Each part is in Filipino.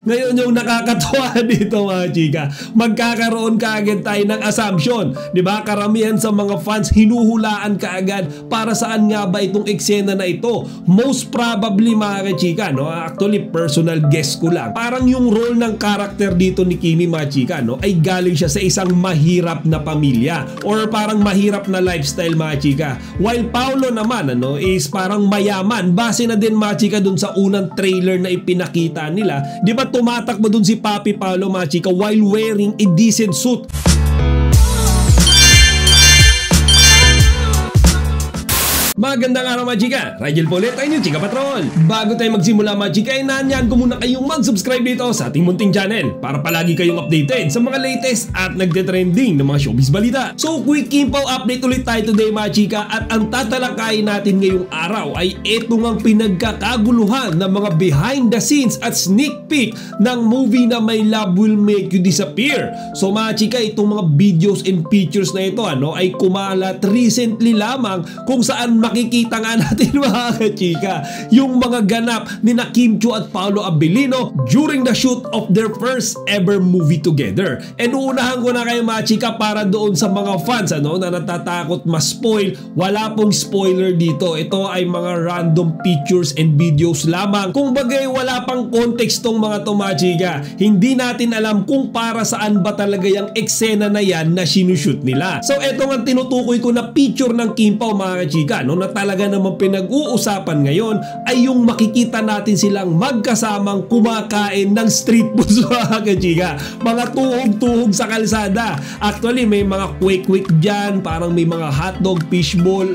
Ngayon yung nakakatuwa dito mga chika, magkakaroon kaagad tayo ng assumption, di ba? Karamihan sa mga fans hinuhulaan kaagad para saan nga ba itong eksena na ito. Most probably mga chika, no? Actually personal guess ko lang, parang yung role ng character dito ni Kimi mga chika, no, ay galing siya sa isang mahirap na pamilya or parang mahirap na lifestyle mga chika. While Paolo naman is parang mayaman, base na din mga chika dun sa unang trailer na ipinakita nila, di ba? Tumatakbo dun si Papi Paolo mga chika while wearing a decent suit. Magandang araw mga chika, Rigel po ulit, tayo yung Chika Patrol. Bago tayo magsimula mga chika, inaanyahan ko muna kayong mag-subscribe dito sa ating munting channel para palagi kayong updated sa mga latest at nagde-trending ng mga showbiz balita. So quick info update ulit tayo today mga chika, at ang tatalakayin natin ngayong araw ay itong ang pinagkakaguluhan ng mga behind the scenes at sneak peek ng movie na My Love Will Make You Disappear. So mga chika, itong mga videos and pictures na ito ay kumalat recently lamang, kung saan makikita nga natin mga kachika yung mga ganap ni na Kim Chiu at Paolo Abilino during the shoot of their first ever movie together. And uunahan ko na kayo mga chika para doon sa mga fans na natatakot ma-spoil. Wala pong spoiler dito. Ito ay mga random pictures and videos lamang. Kung bagay wala pang context tong mga to mga chika. Hindi natin alam kung para saan ba talaga yung eksena na yan na sinushoot nila. So eto nga tinutukoy ko na picture ng Kim Pao mga chika, na talaga namang pinag-uusapan ngayon ay yung makikita natin silang magkasamang kumakain ng street food mga kachika. Mga tuhog-tuhog sa kalsada. Actually may mga quick dyan, parang may mga hotdog, fishball,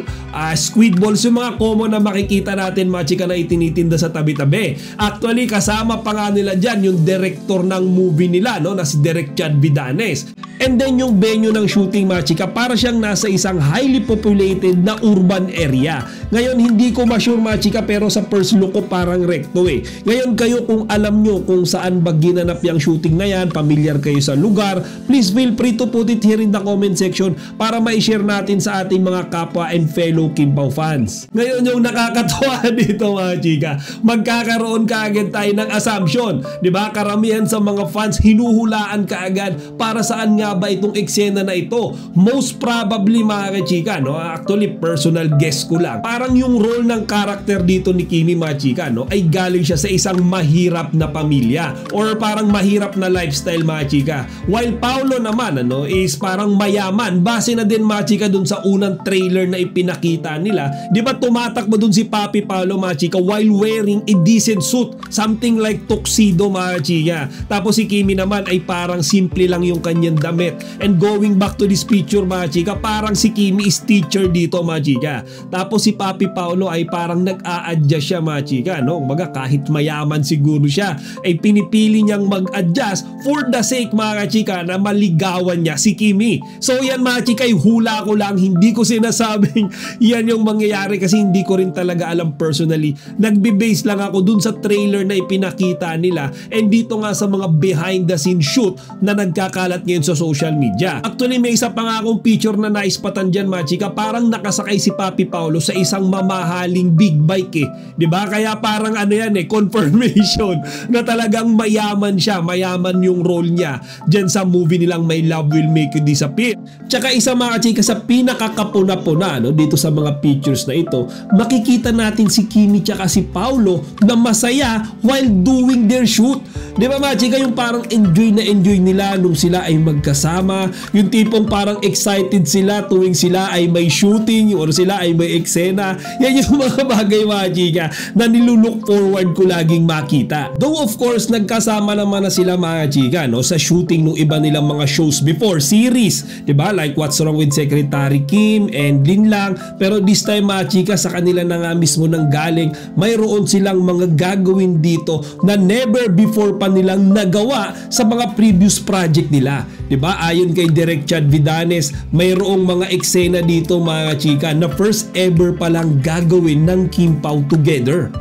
squid balls, yung mga common na makikita natin mga chika na itinitinda sa tabi-tabi. Actually kasama pa nga nila dyan yung director ng movie nila, na si Direk Chad Vidanes. And then yung venue ng shooting mga chika, para siyang nasa isang highly populated na urban area. Ngayon hindi ko ma-sure mga chika, pero sa first look ko parang recto eh. Ngayon kayo kung alam nyo kung saan ba ginanap yung shooting na yan, familiar kayo sa lugar, please feel free to put it here in the comment section para ma-share natin sa ating mga kapwa and fellow Kim Pao fans. Ngayon yung nakakatuwa dito mga chika, magkakaroon kaagad tayo ng assumption, di ba? Karamihan sa mga fans hinuhulaan kaagad para saan nga ba itong eksena na ito. Most probably mga kachika, actually personal guess ko lang, parang yung role ng character dito ni Kimi mga chika, ay galing siya sa isang mahirap na pamilya or parang mahirap na lifestyle mga chika. While Paolo naman is parang mayaman, base na din mga chika dun sa unang trailer na ipinakita nila, di ba? Tumatakbo dun si Papi Paolo mga chika while wearing a decent suit, something like tuxedo mga chika. Tapos si Kimi naman ay parang simple lang yung kanyang damit. And going back to this picture mga chika, parang si Kimi is teacher dito mga chika. Tapos si Papi Paolo ay parang nag-a-adjust siya mga chika, Kumbaga kahit mayaman siguro siya, ay pinipili niyang mag-adjust for the sake mga chika na maligawan niya si Kimi. So yan mga chika, hula ko lang, hindi ko sinasabing yan yung mangyayari kasi hindi ko rin talaga alam personally. Nagbe-base lang ako dun sa trailer na ipinakita nila and dito nga sa mga behind the scene shoot na nagkakalat ngayon sa social media. Actually may isa pa nga akong picture na naispatan dyan mga chika, parang nakasakay si Papi Paolo sa isang mamahaling big bike eh. Diba? Kaya parang yan confirmation na talagang mayaman siya, mayaman yung role niya dyan sa movie nilang My Love Will Make You Disappear. Tsaka isa mga chika, sa pinakakapuna-puna dito sa mga pictures na ito, makikita natin si Kimi tsaka si Paolo na masaya while doing their shoot. Diba mga chika, yung parang enjoy na enjoy nila nung sila ay magkasama, yung tipong parang excited sila tuwing sila ay may shooting or sila ay may eksena. Yan yung mga bagay mga chika na nilulook forward ko laging makita. Though of course nagkasama naman na sila mga chika sa shooting ng iba nilang mga shows before, series, diba? Like What's Wrong with Secretary Kim and Lin Lang. Pero this time mga chika, sa kanila na nga mismo nang galing, mayroon silang mga gagawin dito na never before pa nilang nagawa sa mga previous project nila. Diba? Ayon kay Direk Chad Vidanes, mayroong mga eksena dito mga chika na first ever palang gagawin ng Kim Pao together.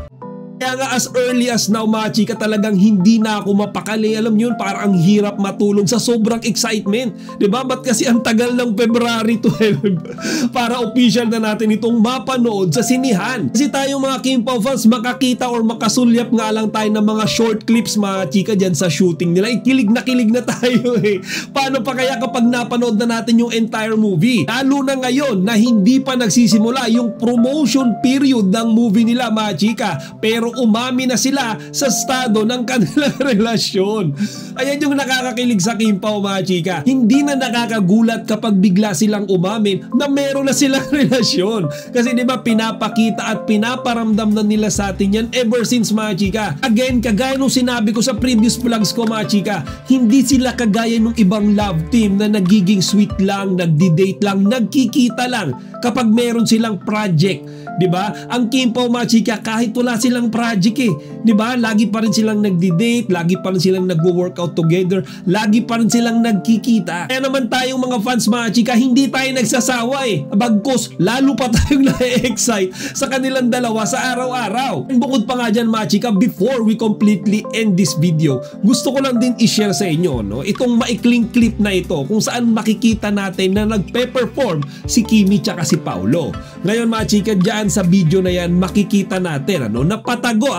Kaya nga as early as now mga chika, talagang hindi na ako mapakali. Alam nyo yun, parang ang hirap matulog sa sobrang excitement. Diba? Ba't kasi ang tagal ng February 12 para official na natin itong mapanood sa sinihan. Kasi tayong mga Kim Pao fans, makakita or makasulyap nga lang tayo ng mga short clips mga chika dyan sa shooting nila. Kilig na tayo eh. Paano pa kaya kapag napanood na natin yung entire movie? Lalo na ngayon na hindi pa nagsisimula yung promotion period ng movie nila mga chika. Pero umami na sila sa estado ng kanilang relasyon. Ayan yung nakakakilig sa Kim Pao mga chika. Hindi na nakakagulat kapag bigla silang umamin na meron na silang relasyon. Kasi di ba pinapakita at pinaparamdam na nila sa atin yan ever since mga chika. Again, kagaya nung sinabi ko sa previous vlogs ko mga chika, hindi sila kagaya nung ibang love team na nagiging sweet lang, nagdi-date lang, nagkikita lang kapag meron silang project. Diba? Ang Kim Pao mga chika, kahit wala silang project eh, diba? Lagi pa rin silang nagdi-date, lagi pa rin silang nagwo-workout together, lagi pa rin silang nagkikita. Kaya naman tayong mga fans mga chika, hindi tayo nagsasawa eh. Bagkus, lalo pa tayong na-excite sa kanilang dalawa sa araw-araw. Bukod pa nga dyan mga chika, before we completely end this video, gusto ko lang din i-share sa inyo no, itong maikling clip na ito kung saan makikita natin na nagpe-perform si Kimi tsaka si Paolo. Ngayon mga chika, dyan sa video na yan makikita natin na patago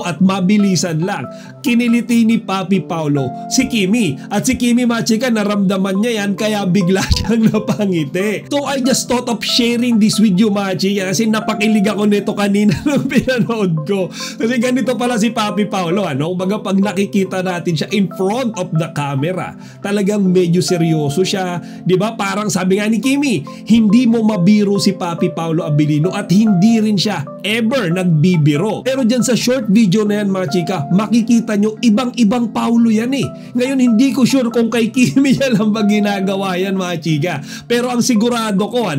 at mabilisan lang kiniliti ni Papi Paolo si Kimi. At si Kimi mga chika, naramdaman niya yan kaya bigla siyang napangiti. So I just thought of sharing this video mga chika kasi napakilig ako nito kanina nung pinanood ko. Kasi ganito pala si Papi Paolo Baga pag nakikita natin siya in front of the camera, talagang medyo seryoso siya, di ba? Parang sabi nga ni Kimi, hindi mo mabiro si Papi Paolo Abilino at hindi rin siya ever nagbibiro. Pero dyan sa short video na yan mga chika, makikita nyo ibang-ibang Paolo yan eh. Ngayon hindi ko sure kung kay Kimi yan lang ba ginagawa yan mga chika. Pero ang sigurado ko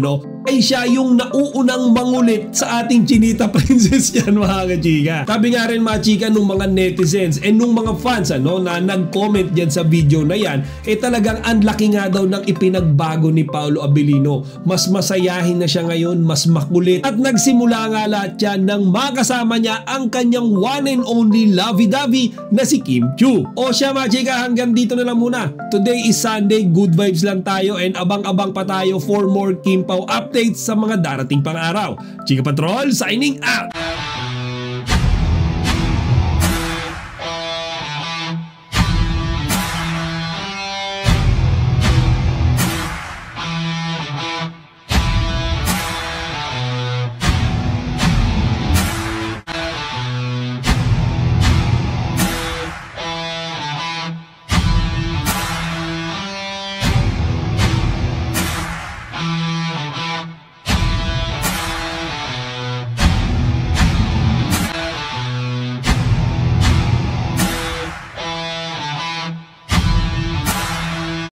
ay siya yung nauunang mangulit sa ating Chinita Princess yan mga chika. Sabi nga rin mga chika nung mga netizens and nung mga fans na nag-comment dyan sa video na yan, talagang unlucky nga daw ng ipinagbago ni Paolo Abilino. Mas masayahin na siya ngayon, mas makulit, at nagsimula nga lahat yan nang makasama niya ang kanyang one and only lovey-dovey na si Kim Chiu. O siya mga chika, hanggang dito na lang muna. Today is Sunday, good vibes lang tayo and abang-abang pa tayo for more Kim Pao updates sa mga darating pang araw. Chika Patrol signing out!